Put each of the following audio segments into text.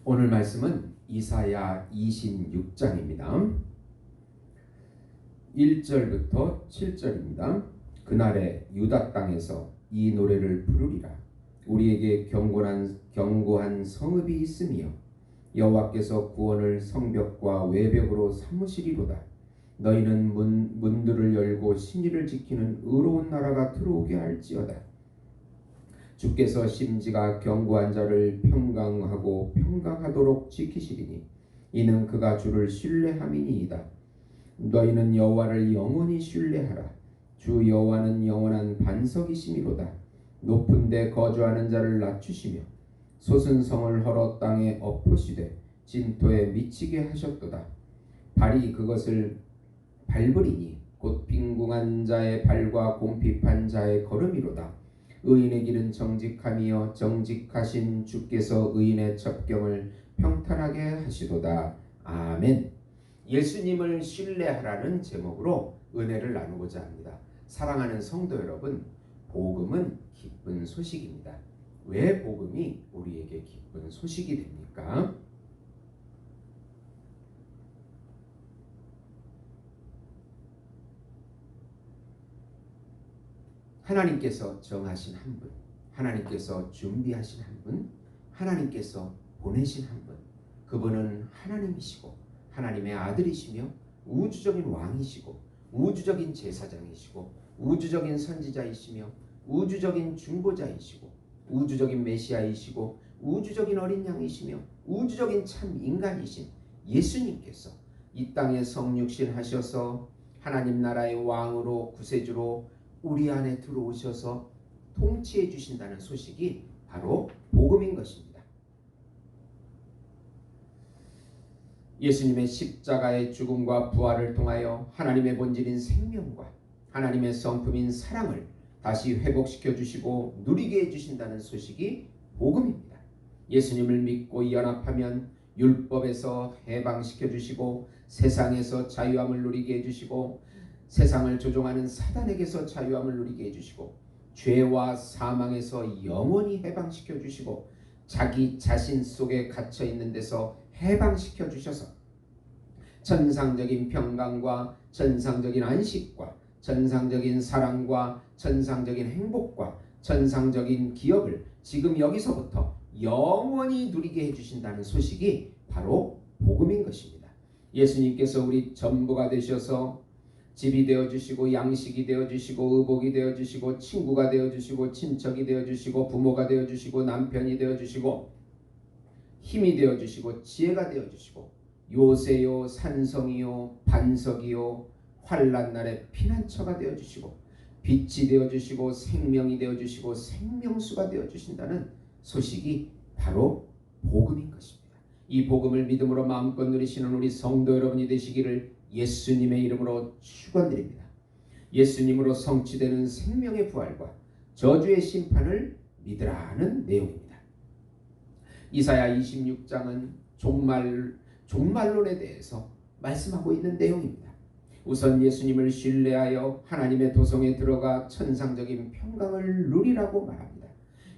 오늘 말씀은 이사야 26장입니다. 1절부터 7절입니다. 그날에 유다 땅에서 이 노래를 부르리라. 우리에게 견고한 성읍이 있으며 여호와께서 구원을 성벽과 외벽으로 삼으시리로다. 너희는 문들을 열고 신의를 지키는 의로운 나라가 들어오게 할지어다. 주께서 심지가 견고한 자를 평강하도록 지키시리니 이는 그가 주를 신뢰함이니이다. 너희는 여호와를 영원히 신뢰하라. 주 여호와는 영원한 반석이심이로다. 높은 데 거주하는 자를 낮추시며 솟은 성을 헐어 땅에 엎으시되 진토에 미치게 하셨도다. 발이 그것을 밟으리니 곧 빈궁한 자의 발과 곰핍한 자의 걸음이로다. 의인의 길은 정직함이여 정직하신 주께서 의인의 첩경을 평탄하게 하시도다. 아멘. 예수님을 신뢰하라는 제목으로 은혜를 나누고자 합니다. 사랑하는 성도 여러분, 복음은 기쁜 소식입니다. 왜 복음이 우리에게 기쁜 소식이 됩니까? 하나님께서 정하신 한 분, 하나님께서 준비하신 한 분, 하나님께서 보내신 한 분, 그분은 하나님이시고 하나님의 아들이시며 우주적인 왕이시고 우주적인 제사장이시고 우주적인 선지자이시며 우주적인 중보자이시고 우주적인 메시아이시고 우주적인 어린 양이시며 우주적인 참 인간이신 예수님께서 이 땅에 성육신 하셔서 하나님 나라의 왕으로 구세주로 우리 안에 들어오셔서 통치해 주신다는 소식이 바로 복음인 것입니다. 예수님의 십자가의 죽음과 부활을 통하여 하나님의 본질인 생명과 하나님의 성품인 사랑을 다시 회복시켜 주시고 누리게 해주신다는 소식이 복음입니다. 예수님을 믿고 연합하면 율법에서 해방시켜 주시고 세상에서 자유함을 누리게 해주시고 세상을 조종하는 사단에게서 자유함을 누리게 해주시고 죄와 사망에서 영원히 해방시켜 주시고 자기 자신 속에 갇혀 있는 데서 해방시켜 주셔서 천상적인 평강과 천상적인 안식과 천상적인 사랑과 천상적인 행복과 천상적인 기업을 지금 여기서부터 영원히 누리게 해주신다는 소식이 바로 복음인 것입니다. 예수님께서 우리 전부가 되셔서 집이 되어주시고 양식이 되어주시고 의복이 되어주시고 친구가 되어주시고 친척이 되어주시고 부모가 되어주시고 남편이 되어주시고 힘이 되어주시고 지혜가 되어주시고 요새요 산성이요 반석이요 환난 날에 피난처가 되어주시고 빛이 되어주시고 생명이 되어주시고 생명수가 되어주신다는 소식이 바로 복음인 것입니다. 이 복음을 믿음으로 마음껏 누리시는 우리 성도 여러분이 되시기를 예수님의 이름으로 축원드립니다. 예수님으로 성취되는 생명의 부활과 저주의 심판을 믿으라는 내용입니다. 이사야 26장은 종말론에 대해서 말씀하고 있는 내용입니다. 우선 예수님을 신뢰하여 하나님의 도성에 들어가 천상적인 평강을 누리라고 말합니다.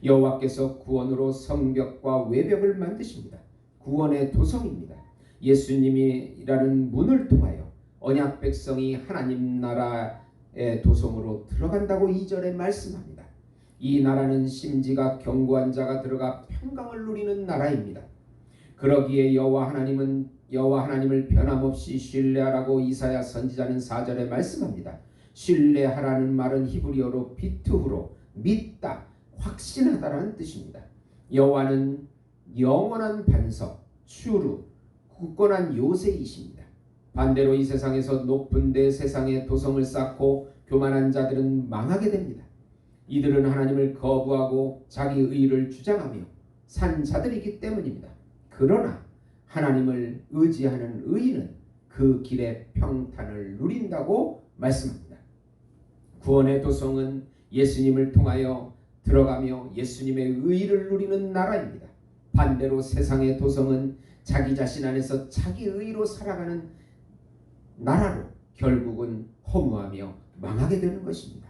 여호와께서 구원으로 성벽과 외벽을 만드십니다. 구원의 도성입니다. 예수님이라는 문을 통하여 언약 백성이 하나님 나라의 도성으로 들어간다고 2절에 말씀합니다. 이 나라는 심지가 견고한 자가 들어가 평강을 누리는 나라입니다. 그러기에 여호와 하나님을 변함없이 신뢰하라고 이사야 선지자는 4절에 말씀합니다. 신뢰하라는 말은 히브리어로 비투후로 믿다, 확신하다라는 뜻입니다. 여호와는 영원한 반석, 추루, 굳건한 요새이십니다. 반대로 이 세상에서 높은 데 세상에 도성을 쌓고 교만한 자들은 망하게 됩니다. 이들은 하나님을 거부하고 자기 의를 주장하며 산 자들이기 때문입니다. 그러나 하나님을 의지하는 의인은 그 길의 평탄을 누린다고 말씀합니다. 구원의 도성은 예수님을 통하여 들어가며 예수님의 의를 누리는 나라입니다. 반대로 세상의 도성은 자기 자신 안에서 자기 의로 살아가는 나라로 결국은 허무하며 망하게 되는 것입니다.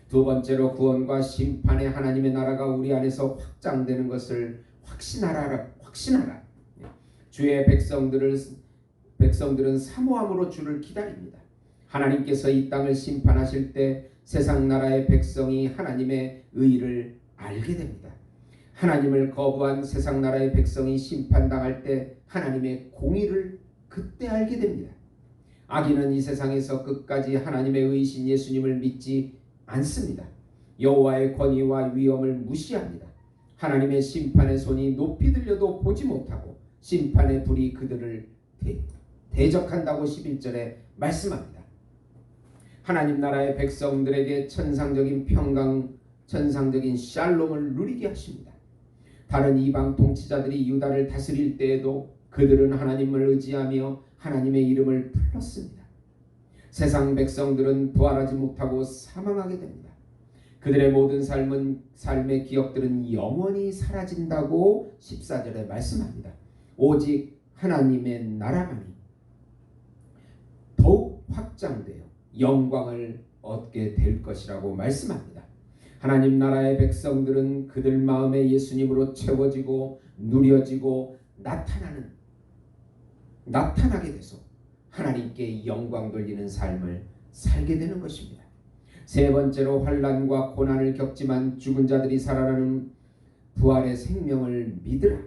두 번째로 구원과 심판의 하나님의 나라가 우리 안에서 확장되는 것을 확신하라. 주의 백성들은 사모함으로 주를 기다립니다. 하나님께서 이 땅을 심판하실 때 세상 나라의 백성이 하나님의 의를 알게 됩니다. 하나님을 거부한 세상 나라의 백성이 심판당할 때 하나님의 공의를 그때 알게 됩니다. 악인은 이 세상에서 끝까지 하나님의 의신 예수님을 믿지 않습니다. 여호와의 권위와 위엄을 무시합니다. 하나님의 심판의 손이 높이 들려도 보지 못하고 심판의 불이 그들을 대적한다고 11절에 말씀합니다. 하나님 나라의 백성들에게 천상적인 평강, 천상적인 샬롬을 누리게 하십니다. 다른 이방 통치자들이 유다를 다스릴 때에도 그들은 하나님을 의지하며 하나님의 이름을 불렀습니다. 세상 백성들은 부활하지 못하고 사망하게 됩니다. 그들의 모든 삶의 기억들은 영원히 사라진다고 14절에 말씀합니다. 오직 하나님의 나라만이 더욱 확장되어 영광을 얻게 될 것이라고 말씀합니다. 하나님 나라의 백성들은 그들 마음에 예수님으로 채워지고 누려지고 나타나게 돼서 하나님께 영광 돌리는 삶을 살게 되는 것입니다. 세 번째로 환난과 고난을 겪지만 죽은 자들이 살아나는 부활의 생명을 믿으라.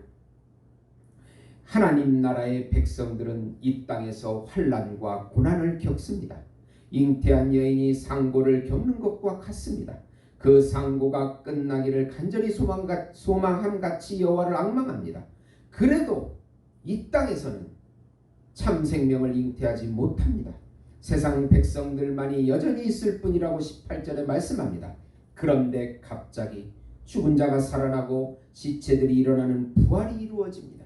하나님 나라의 백성들은 이 땅에서 환난과 고난을 겪습니다. 잉태한 여인이 상고를 겪는 것과 같습니다. 그 상고가 끝나기를 간절히 소망함같이 여호와를 앙망합니다. 그래도 이 땅에서는 참 생명을 잉태하지 못합니다. 세상 백성들만이 여전히 있을 뿐이라고 18절에 말씀합니다. 그런데 갑자기 죽은 자가 살아나고 시체들이 일어나는 부활이 이루어집니다.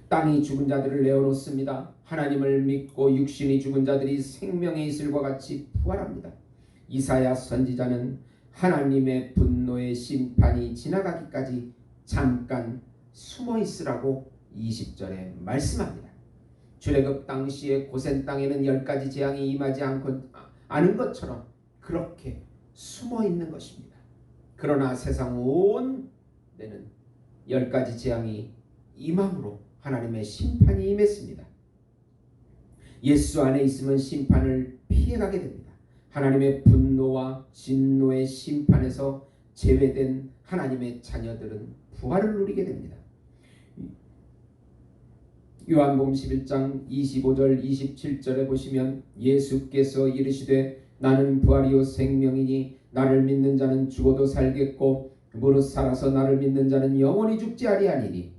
땅이 죽은 자들을 내어놓습니다. 하나님을 믿고 육신이 죽은 자들이 생명의 이슬과 같이 부활합니다. 이사야 선지자는 하나님의 분노의 심판이 지나가기까지 잠깐 숨어 있으라고 20절에 말씀합니다. 출애굽 당시에 고센 땅에는 10가지 재앙이 임하지 않은 것처럼 그렇게 숨어 있는 것입니다. 그러나 세상 온 데는 10가지 재앙이 임함으로 하나님의 심판이 임했습니다. 예수 안에 있으면 심판을 피해가게 됩니다. 하나님의 분노와 진노의 심판에서 제외된 하나님의 자녀들은 부활을 누리게 됩니다. 요한복음 11장 25절 27절에 보시면 예수께서 이르시되 나는 부활이요 생명이니 나를 믿는 자는 죽어도 살겠고 무릇 살아서 나를 믿는 자는 영원히 죽지 아니하니니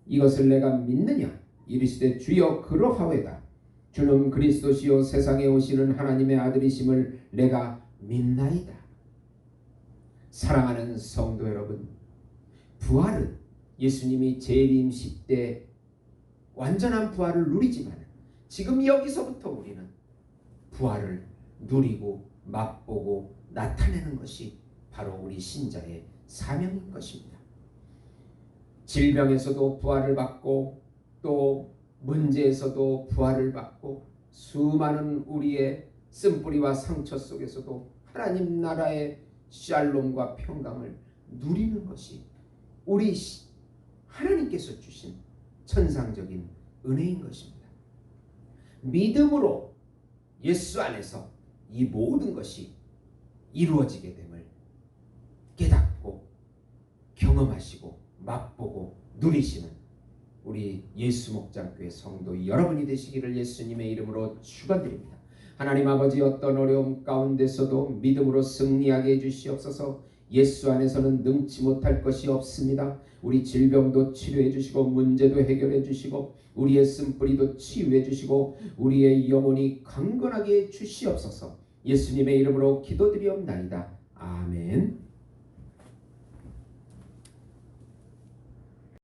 이것을 내가 믿느냐 이르시되 주여 그러하오이다. 주는 그리스도시요 세상에 오시는 하나님의 아들이심을 내가 믿나이다. 사랑하는 성도 여러분, 부활은 예수님이 재림식 때 완전한 부활을 누리지만 지금 여기서부터 우리는 부활을 누리고 맛보고 나타내는 것이 바로 우리 신자의 사명인 것입니다. 질병에서도 부활을 받고 또 문제에서도 부활을 받고 수많은 우리의 쓴뿌리와 상처 속에서도 하나님 나라의 샬롬과 평강을 누리는 것이 우리 하나님께서 주신 천상적인 은혜인 것입니다. 믿음으로 예수 안에서 이 모든 것이 이루어지게 됨을 깨닫고 경험하시고 맛보고 누리시는 우리 예수 목장교회 성도 여러분이 되시기를 예수님의 이름으로 축원드립니다. 하나님 아버지, 어떤 어려움 가운데서도 믿음으로 승리하게 해주시옵소서. 예수 안에서는 능치 못할 것이 없습니다. 우리 질병도 치료해 주시고 문제도 해결해 주시고 우리의 쓴뿌리도 치유해 주시고 우리의 영혼이 강건하게 해 주시옵소서. 예수님의 이름으로 기도드리옵나이다. 아멘.